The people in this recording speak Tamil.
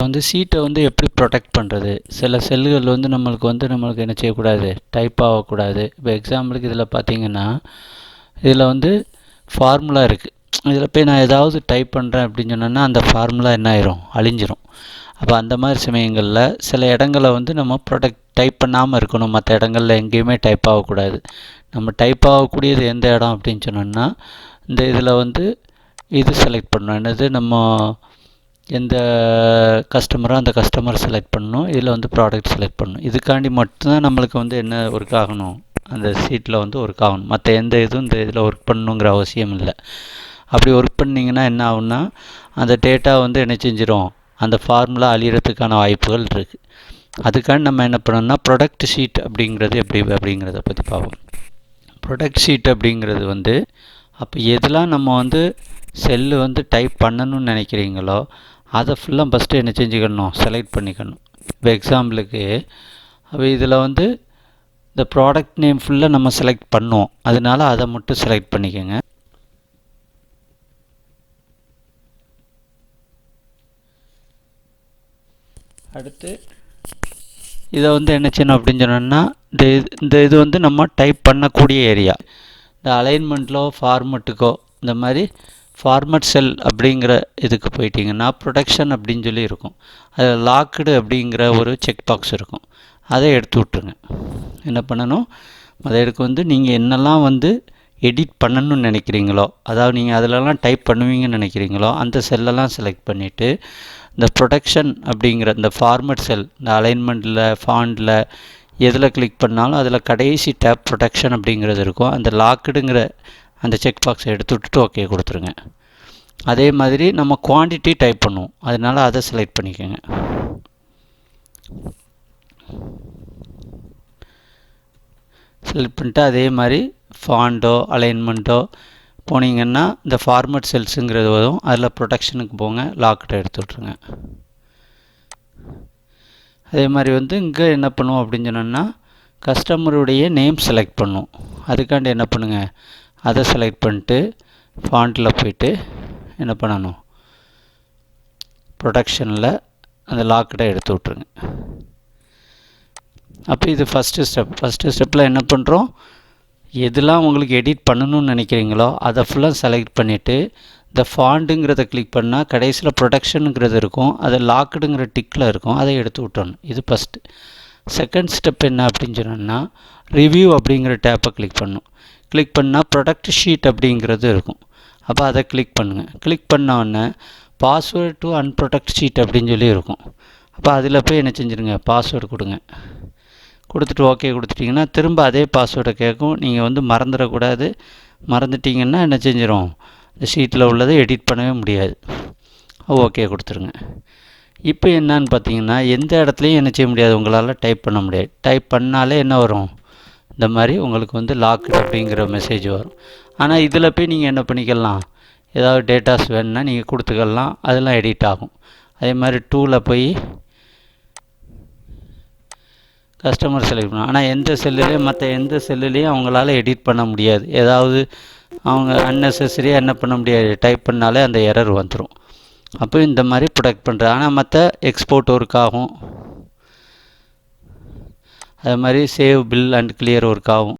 வந்து சீட்டை வந்து எப்படி ப்ரொடெக்ட் பண்ணுறது, சில செல்லுகள் வந்து நம்மளுக்கு என்ன செய்யக்கூடாது, டைப் ஆகக்கூடாது. இப்போ எக்ஸாம்பிளுக்கு இதில் பார்த்தீங்கன்னா இதில் வந்து ஃபார்முலா இருக்குது. இதில் போய் நான் ஏதாவது டைப் பண்ணுறேன் அப்படின்னு சொன்னேன்னா அந்த ஃபார்முலா என்ன ஆயிரும், அழிஞ்சிரும். அப்போ அந்த மாதிரி சமயங்களில் சில இடங்களை வந்து நம்ம டைப் பண்ணாமல் இருக்கணும். மற்ற இடங்களில் எங்கேயுமே டைப் ஆகக்கூடாது. நம்ம டைப் ஆகக்கூடியது எந்த இடம் அப்படின்னு சொன்னோன்னா இந்த இதில் வந்து இது செலக்ட் பண்ணணும். என்னது, நம்ம எந்த கஸ்டமரோ அந்த கஸ்டமர் செலக்ட் பண்ணணும். இதில் வந்து ப்ராடக்ட் செலக்ட் பண்ணணும். இதுக்காண்டி மட்டும்தான் நம்மளுக்கு வந்து என்ன ஒர்க் ஆகணும், அந்த சீட்டில் வந்து ஒர்க் ஆகணும். மற்ற எந்த இதுவும் இந்த இதில் ஒர்க் பண்ணணுங்கிற அவசியம் இல்லை. அப்படி ஒர்க் பண்ணிங்கன்னா என்ன ஆகும்னா அந்த டேட்டா வந்து என்ன செஞ்சிடும், அந்த ஃபார்முலா அழியறதுக்கான வாய்ப்புகள் இருக்குது. அதுக்காண்டி நம்ம என்ன பண்ணோம்னா ப்ரொடக்ட் ஷீட் அப்படிங்கிறது அப்படிங்கிறத பற்றி பார்ப்போம். ப்ரொடக்ட் ஷீட் அப்படிங்கிறது வந்து அப்போ எதெல்லாம் நம்ம வந்து செல்லு வந்து டைப் பண்ணணும்னு நினைக்கிறீங்களோ அதை ஃபுல்லாக ஃபஸ்ட்டு என்ன செஞ்சுக்கணும், செலக்ட் பண்ணிக்கணும். இப்போ எக்ஸாம்பிளுக்கு அப்போ இதில் வந்து இந்த ப்ராடக்ட் நேம் ஃபுல்லாக நம்ம செலக்ட் பண்ணுவோம். அதனால அதை மட்டும் செலக்ட் பண்ணிக்கோங்க. அடுத்து இதை வந்து என்ன செய்யணும் அப்படின்னு சொன்னோன்னா இந்த இது வந்து நம்ம டைப் பண்ணக்கூடிய ஏரியா. இந்த அலைன்மெண்ட்டிலோ ஃபார்மெட்டுக்கோ இந்த மாதிரி ஃபார்மட் செல் அப்படிங்கிற இதுக்கு போயிட்டிங்கன்னா ப்ரொடக்ஷன் அப்படின்னு சொல்லி இருக்கும். அதில் லாக்டு அப்படிங்கிற ஒரு செக் பாக்ஸ் இருக்கும். அதை எடுத்து விட்ருங்க. என்ன பண்ணணும், அதை எடுக்க வந்து நீங்கள் என்னெல்லாம் வந்து எடிட் பண்ணணும்னு நினைக்கிறீங்களோ, அதாவது நீங்கள் அதிலலாம் டைப் பண்ணுவீங்கன்னு நினைக்கிறீங்களோ அந்த செல்லெல்லாம் செலக்ட் பண்ணிவிட்டு இந்த ப்ரொடக்ஷன் அப்படிங்கிற இந்த ஃபார்மட் செல், இந்த அலைன்மெண்ட்டில் ஃபாண்டில் எதில் கிளிக் பண்ணாலும் அதில் கடைசி டேப் ப்ரொடக்ஷன் அப்படிங்கிறது இருக்கும். அந்த லாக்டுங்கிற அந்த செக் பாக்ஸை எடுத்து விட்டுட்டு ஓகே கொடுத்துருங்க. அதே மாதிரி நம்ம குவான்டிட்டி டைப் பண்ணுவோம், அதனால் அதை செலக்ட் பண்ணிக்கோங்க. செலக்ட் பண்ணிட்டு அதே மாதிரி ஃபாண்டோ அலைன்மெண்ட்டோ போனீங்கன்னா இந்த ஃபார்மட் செல்ஸுங்கிறது வரும். அதில் ப்ரொடக்ஷனுக்கு போங்க, லாக்டை எடுத்து விட்ருங்க. அதே மாதிரி வந்து இங்கே என்ன பண்ணுவோம் அப்படின்னு சொன்னோன்னா கஸ்டமருடைய நேம் செலக்ட் பண்ணுவோம். அதுக்காண்டி என்ன பண்ணுங்கள், அதை செலக்ட் பண்ணிட்டு ஃபாண்ட்டில் போய்ட்டு என்ன பண்ணணும், ப்ரொடக்ஷனில் அந்த லாக்டை எடுத்து விட்ருங்க. அப்போ இது ஃபஸ்ட்டு ஸ்டெப்பில் என்ன பண்ணுறோம், எதெல்லாம் உங்களுக்கு எடிட் பண்ணணும்னு நினைக்கிறீங்களோ அதை ஃபுல்லாக செலக்ட் பண்ணிவிட்டு இந்த ஃபாண்டுங்கிறத கிளிக் பண்ணால் கடைசியில் ப்ரொடக்ஷனுங்கிறது இருக்கும். அது லாக்டுங்கிற டிக்கில் இருக்கும், அதை எடுத்து விட்டணும். இது ஃபஸ்ட்டு. செகண்ட் ஸ்டெப் என்ன அப்படின்னு சொன்னோன்னா ரிவ்யூ அப்படிங்கிற டேப்பை கிளிக் பண்ணணும். கிளிக் பண்ணால் ப்ரொடக்ட் ஷீட் அப்படிங்கிறது இருக்கும். அப்போ அதை கிளிக் பண்ணுங்கள். கிளிக் பண்ணோடனே பாஸ்வேர்டு டு அன்ப்ரொடெக்ட் ஷீட் அப்படின்னு சொல்லி இருக்கும். அப்போ அதில் போய் என்ன செஞ்சுருங்க, பாஸ்வேர்டு கொடுங்க. கொடுத்துட்டு ஓகே கொடுத்துட்டிங்கன்னா திரும்ப அதே பாஸ்வேர்டை கேட்கும். நீங்கள் வந்து மறந்துடக்கூடாது. மறந்துட்டிங்கன்னா என்ன செஞ்சிடும், இந்த ஷீட்டில் உள்ளதை எடிட் பண்ணவே முடியாது. ஓகே கொடுத்துருங்க. இப்போ என்னன்னு பார்த்தீங்கன்னா எந்த இடத்துலையும் என்ன செய்ய முடியாது, உங்களால் டைப் பண்ண முடியாது. டைப் பண்ணாலே என்ன வரும், இந்த மாதிரி உங்களுக்கு வந்து லாக்டு அப்படிங்கிற மெசேஜ் வரும். ஆனால் இதில் போய் நீங்கள் என்ன பண்ணிக்கலாம், ஏதாவது டேட்டாஸ் வேணுன்னா நீங்கள் கொடுத்துக்கலாம், அதெல்லாம் எடிட் ஆகும். அதே மாதிரி டூவில் போய் கஸ்டமர் செலக்ட் பண்ணணும். ஆனால் எந்த செல்லுலேயும் மற்ற எந்த செல்லுலேயும் அவங்களால எடிட் பண்ண முடியாது. ஏதாவது அவங்க அன்னெசரியாக என்ன பண்ண முடியாது, டைப் பண்ணாலே அந்த எரர் வந்துடும். அப்போ இந்த மாதிரி ப்ரொடெக்ட் பண்ணுறது. ஆனால் மற்ற எக்ஸ்போர்ட் ஒர்க் ஆகும், அது மாதிரி save bill and clear work ஆகும்.